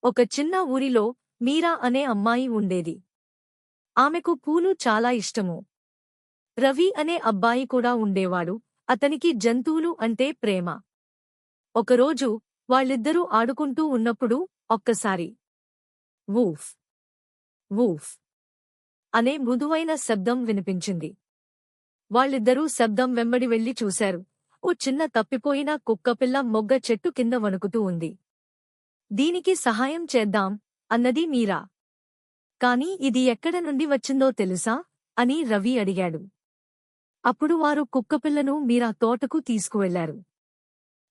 ఒక చిన్న ఊరిలో మీరా అనే అమ్మాయి ఉండేది. ఆమెకు పూలు చాలా ఇష్టము. రవి అనే అబ్బాయి కూడా ఉండేవాడు. అతనికి జంతువులు అంటే ప్రేమ. ఒకరోజు వాళ్ళిద్దరూ ఆడుకుంటూ ఉన్నప్పుడు ఒక్కసారి వూఫ్ వూఫ్ అనే మృదువైన శబ్దం వినిపించింది. వాళ్ళిద్దరూ శబ్దం వెంబడి వెళ్లి చూశారు. ఓ చిన్న తప్పిపోయిన కుక్కపిల్ల మొగ్గ చెట్టు కింద వణుకుతూ ఉంది. దీనికి సహాయం చేద్దాం అన్నది మీరా. కాని ఇది ఎక్కడ నుండి వచ్చిందో తెలుసా అని రవి అడిగాడు. అప్పుడు వారు కుక్కపిల్లను మీరా తోటకు తీసుకువెళ్లారు.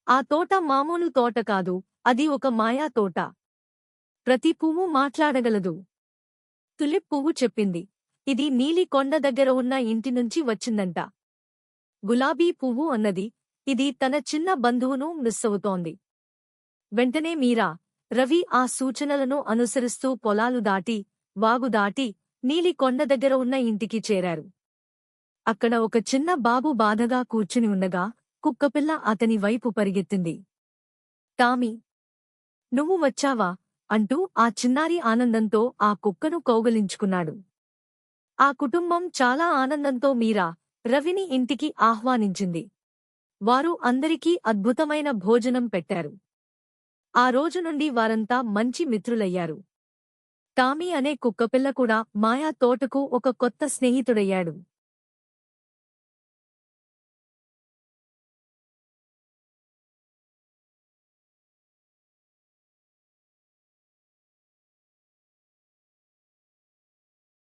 ఆ తోట మామూలు తోట కాదు, అది ఒక మాయా తోట. ప్రతి పువ్వు మాట్లాడగలదు. తులిప్ పువ్వు చెప్పింది, ఇది నీలి కొండ దగ్గర ఉన్న ఇంటి నుంచి వచ్చిందంట. గులాబీ పువ్వు అన్నది, ఇది తన చిన్న బంధువును మిస్ అవుతోంది. వెంటనే మీరా, రవి ఆ సూచనలను అనుసరిస్తూ పొలాలు దాటి, వాగు దాటి, నీలి కొండ దగ్గర ఉన్న ఇంటికి చేరారు. అక్కడ ఒక చిన్న బాబు బాధగా కూర్చుని ఉండగా కుక్కపిల్ల అతని వైపు పరిగెత్తింది. టామీ, నువ్వు వచ్చావా అంటూ ఆ చిన్నారి ఆనందంతో ఆ కుక్కను కౌగలించుకున్నాడు. ఆ కుటుంబం చాలా ఆనందంతో మీరా, రవిని ఇంటికి ఆహ్వానించింది. వారు అందరికీ అద్భుతమైన భోజనం పెట్టారు. ఆ రోజు నుండి వారంతా మంచి మిత్రులయ్యారు. టామీ అనే కుక్కపిల్ల కూడా మాయా తోటకు ఒక కొత్త స్నేహితుడయ్యాడు.